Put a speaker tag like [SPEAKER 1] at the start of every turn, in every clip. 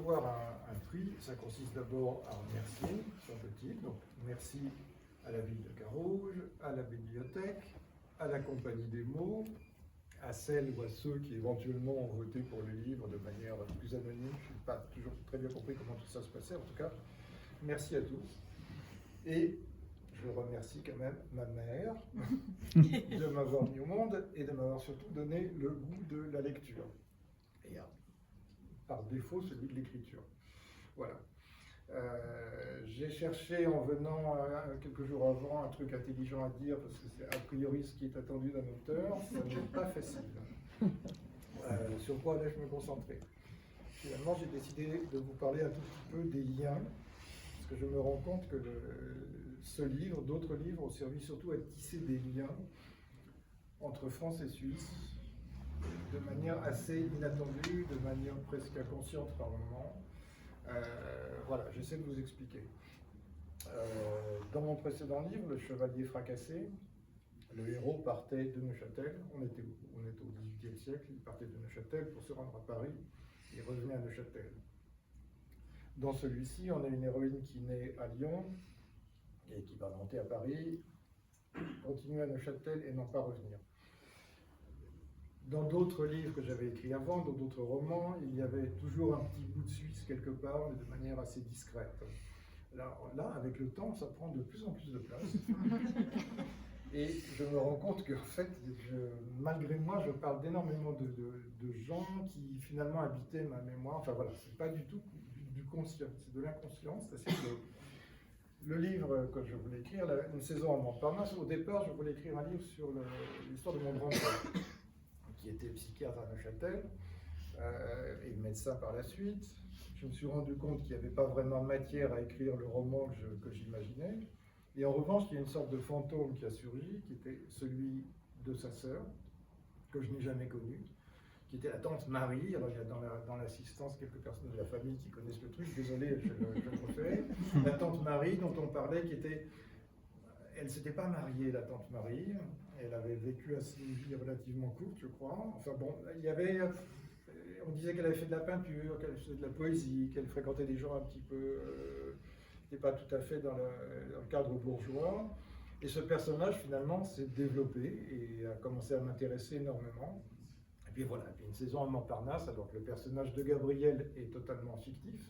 [SPEAKER 1] recevoir un prix, ça consiste d'abord à remercier, semble-t-il. Donc, merci à la ville de Carouge, à la bibliothèque, à la Compagnie des mots, à celles ou à ceux qui éventuellement ont voté pour le livre de manière plus anonyme. Je n'ai pas toujours très bien compris comment tout ça se passait. En tout cas, merci à tous. Et je remercie quand même ma mère de m'avoir mis au monde et de m'avoir surtout donné le goût de la lecture. Et par défaut, celui de l'écriture. Voilà. J'ai cherché en venant quelques jours avant un truc intelligent à dire, parce que c'est a priori ce qui est attendu d'un auteur, ça n'est pas facile. Sur quoi allais-je me concentrer? Finalement, j'ai décidé de vous parler un tout petit peu des liens, parce que je me rends compte que ce livre, d'autres livres, ont servi surtout à tisser des liens entre France et Suisse, de manière assez inattendue, de manière presque inconsciente par moments. Voilà, j'essaie de vous expliquer. Dans mon précédent livre, Le Chevalier fracassé, le héros partait de Neuchâtel. On est au XVIIIe siècle, il partait de Neuchâtel pour se rendre à Paris et revenait à Neuchâtel. Dans celui-ci, on a une héroïne qui naît à Lyon et qui va monter à Paris, continuer à Neuchâtel et n'en pas revenir. Dans d'autres livres que j'avais écrits avant, dans d'autres romans, il y avait toujours un petit bout de Suisse quelque part, mais de manière assez discrète. Là, avec le temps, ça prend de plus en plus de place. Et je me rends compte qu'en fait, malgré moi, je parle d'énormément de gens qui finalement habitaient ma mémoire. Enfin voilà, c'est pas du tout du conscient, c'est de l'inconscient. C'est-à-dire que le livre que je voulais écrire, Une saison à Montparnasse, au départ, je voulais écrire un livre sur l'histoire de mon grand-père, qui était psychiatre à Neuchâtel, et médecin par la suite. Je me suis rendu compte qu'il n'y avait pas vraiment matière à écrire le roman que j'imaginais. Et en revanche, il y a une sorte de fantôme qui a surgi, qui était celui de sa sœur, que je n'ai jamais connue, qui était la tante Marie. Alors il y a dans l'assistance quelques personnes de la famille qui connaissent le truc, désolé, je le refais. La tante Marie dont on parlait, elle ne s'était pas mariée, la tante Marie. Elle avait vécu une vie relativement courte, je crois. Enfin bon, on disait qu'elle avait fait de la peinture, qu'elle faisait de la poésie, qu'elle fréquentait des gens un petit peu, n'était pas tout à fait dans le cadre bourgeois. Et ce personnage, finalement, s'est développé et a commencé à m'intéresser énormément. Et puis voilà, puis Une saison à Montparnasse, alors que le personnage de Gabriel est totalement fictif,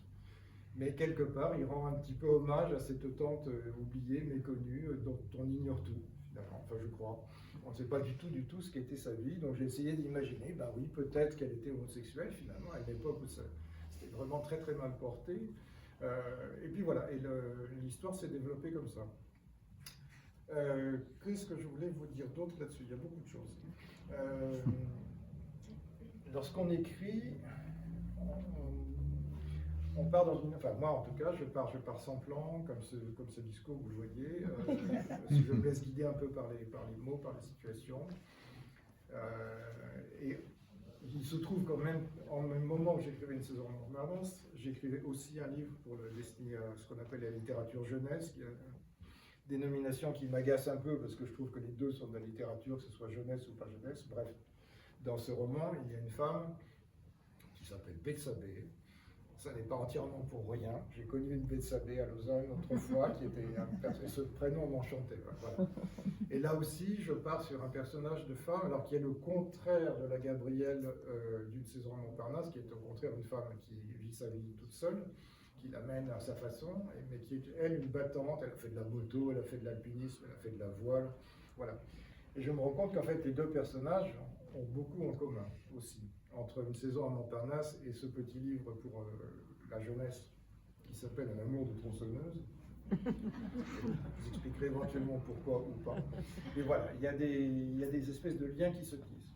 [SPEAKER 1] mais quelque part, il rend un petit peu hommage à cette tante oubliée, méconnue, dont on ignore tout, finalement, enfin je crois. On ne sait pas du tout ce qu'était sa vie, donc j'ai essayé d'imaginer, ben oui, peut-être qu'elle était homosexuelle, finalement, à une époque où c'était vraiment très très mal porté. Et puis voilà, et l'histoire s'est développée comme ça. Qu'est-ce que je voulais vous dire d'autre là-dessus? Il y a beaucoup de choses. Lorsqu'on écrit, on part dans une... Enfin, moi, en tout cas, je pars sans plan, comme ce discours, vous le voyez. Si je me laisse guider un peu par les mots, par les situations. Et il se trouve quand même, en même moment où j'écrivais Une saison en Montparnasse, j'écrivais aussi un livre pour destiné à ce qu'on appelle la littérature jeunesse, qui est une dénomination qui m'agace un peu, parce que je trouve que les deux sont de la littérature, que ce soit jeunesse ou pas jeunesse. Bref, dans ce roman, il y a une femme qui s'appelle Bethsabée. Ça n'est pas entièrement pour rien. J'ai connu une Bethsabée à Lausanne autrefois, et ce prénom m'enchantait. Voilà. Et là aussi, je pars sur un personnage de femme, alors qui est le contraire de la Gabrielle d'Une saison à Montparnasse, qui est au contraire une femme qui vit sa vie toute seule, qui l'amène à sa façon, mais qui est, elle, une battante. Elle a fait de la moto, elle a fait de l'alpinisme, elle a fait de la voile. Voilà. Et je me rends compte qu'en fait, les deux personnages ont beaucoup en commun aussi, entre Une saison à Montparnasse et ce petit livre pour la jeunesse qui s'appelle Un amour de tronçonneuse. Je vous expliquerai éventuellement pourquoi ou pas. Et voilà, il y a des espèces de liens qui se tissent.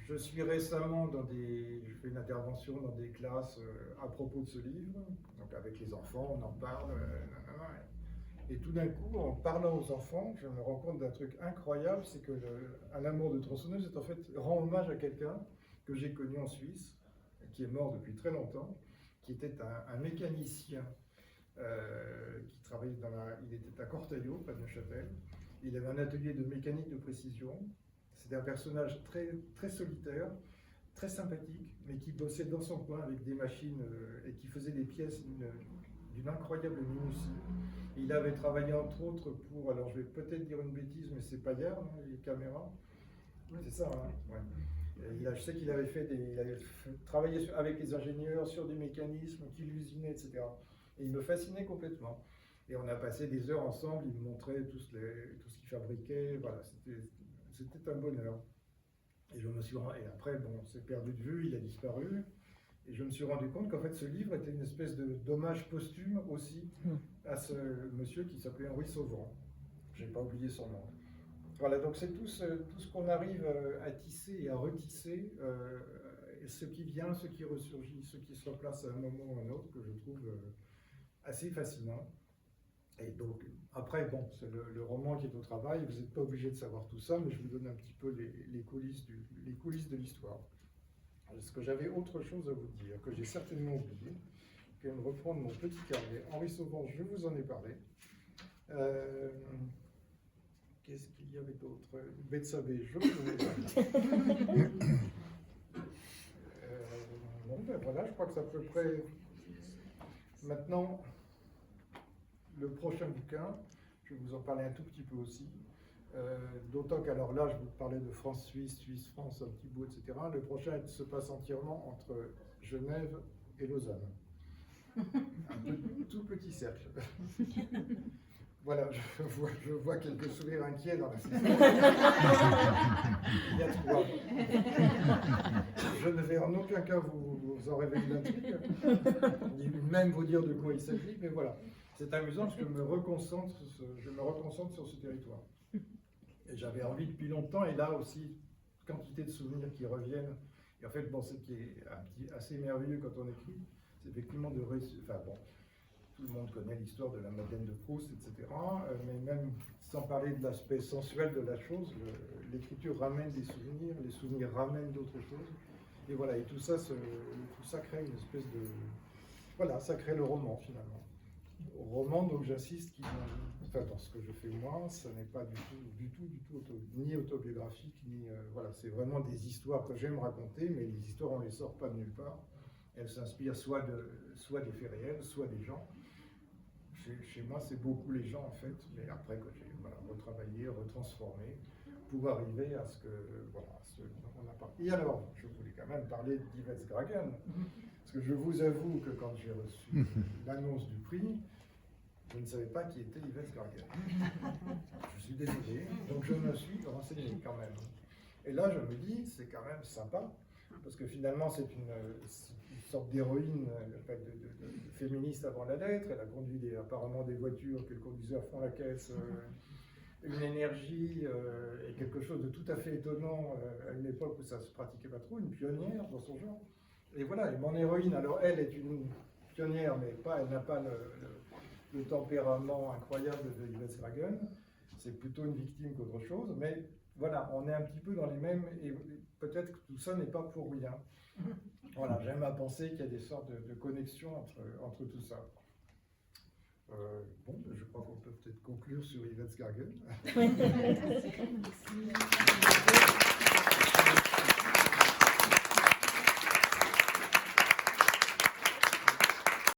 [SPEAKER 1] Je suis récemment je fais une intervention dans des classes à propos de ce livre, donc avec les enfants, on en parle, et tout d'un coup, en parlant aux enfants, je me rends compte d'un truc incroyable, c'est que Un amour de tronçonneuse est en fait rend hommage à quelqu'un que j'ai connu en Suisse, qui est mort depuis très longtemps, qui était un mécanicien qui travaillait il était à Cortaillot, près de Neuchâtel. Il avait un atelier de mécanique de précision. C'était un personnage très, très solitaire, très sympathique, mais qui bossait dans son coin avec des machines et qui faisait des pièces d'une incroyable minutie. Et il avait travaillé entre autres pour, alors je vais peut-être dire une bêtise, mais c'est Payard, hein, les caméras. C'est ça, hein, ouais. Je sais qu'il avait travaillé avec les ingénieurs sur des mécanismes qu'il usinait, etc. Et il me fascinait complètement. Et on a passé des heures ensemble, il me montrait tout ce qu'il fabriquait, voilà, c'était un bonheur. Et après, bon, on s'est perdu de vue, il a disparu. Et je me suis rendu compte qu'en fait, ce livre était une espèce d'hommage posthume aussi à ce monsieur qui s'appelait Henri Sauvran. Je n'ai pas oublié son nom. Voilà, donc c'est tout ce qu'on arrive à tisser et à retisser, ce qui vient, ce qui ressurgit, ce qui se replace à un moment ou à un autre, que je trouve assez fascinant. Et donc, après, bon, c'est le roman qui est au travail, vous n'êtes pas obligé de savoir tout ça, mais je vous donne un petit peu les coulisses de l'histoire. Est-ce que j'avais autre chose à vous dire, que j'ai certainement oublié, que de reprendre mon petit carnet. Henri Sauvran, je vous en ai parlé. Qu'est-ce qu'il y avait d'autre? Betsabé, je vous en ai parlé. Bon, ben voilà, je crois que c'est à peu près... Maintenant, le prochain bouquin, je vais vous en parler un tout petit peu aussi. D'autant qu'alors là, je vous parlais de France-Suisse, Suisse-France, un petit bout, etc. Le prochain se passe entièrement entre Genève et Lausanne. Tout petit cercle. Voilà, je vois quelques sourires inquiets dans la salle. Il y a 3. Je ne vais en aucun cas vous en révéler l'intrigue, ni même vous dire de quoi il s'agit, mais voilà. C'est amusant parce que je me reconcentre sur ce territoire. Et j'avais envie depuis longtemps, et là aussi, quantité de souvenirs qui reviennent. Et en fait, bon, ce qui est assez merveilleux quand on écrit, c'est effectivement de réussir. Enfin bon, tout le monde connaît l'histoire de la Madeleine de Proust, etc. Mais même sans parler de l'aspect sensuel de la chose, l'écriture ramène des souvenirs, les souvenirs ramènent d'autres choses. Et voilà, et tout ça crée une espèce de... Voilà, ça crée le roman finalement. Roman, donc j'insiste, dans ce que je fais moi, ce n'est pas du tout ni autobiographique, ni... voilà, c'est vraiment des histoires que j'aime raconter, mais les histoires, on ne les sort pas de nulle part. Elles s'inspirent soit des faits réels, soit des gens. Chez moi, c'est beaucoup les gens, en fait, mais après, que j'ai retravaillé, retransformé, pour arriver à ce que... Voilà, ce dont on a parlé. Et alors, je voulais quand même parler d'Yves Gragen, parce que je vous avoue que quand j'ai reçu l'annonce du prix, je ne savais pas qui était Yves Gragen. Je suis désolé, donc je me suis renseigné quand même. Et là, je me dis, c'est quand même sympa, parce que finalement, c'est une sorte d'héroïne de féministe avant la lettre. Elle a conduit apparemment des voitures qu'elle conduisait à fond la caisse, une énergie et quelque chose de tout à fait étonnant à une époque où ça ne se pratiquait pas trop, une pionnière dans son genre. Et voilà, et mon héroïne, alors elle est une pionnière, mais elle n'a pas le tempérament incroyable de Yves Gragen. C'est plutôt une victime qu'autre chose, mais voilà, on est un petit peu dans les mêmes, et peut-être que tout ça n'est pas pour rien. Voilà, j'aime à penser qu'il y a des sortes de connexions entre tout ça. Bon, je crois qu'on peut peut-être conclure sur Yves Gragen. Merci.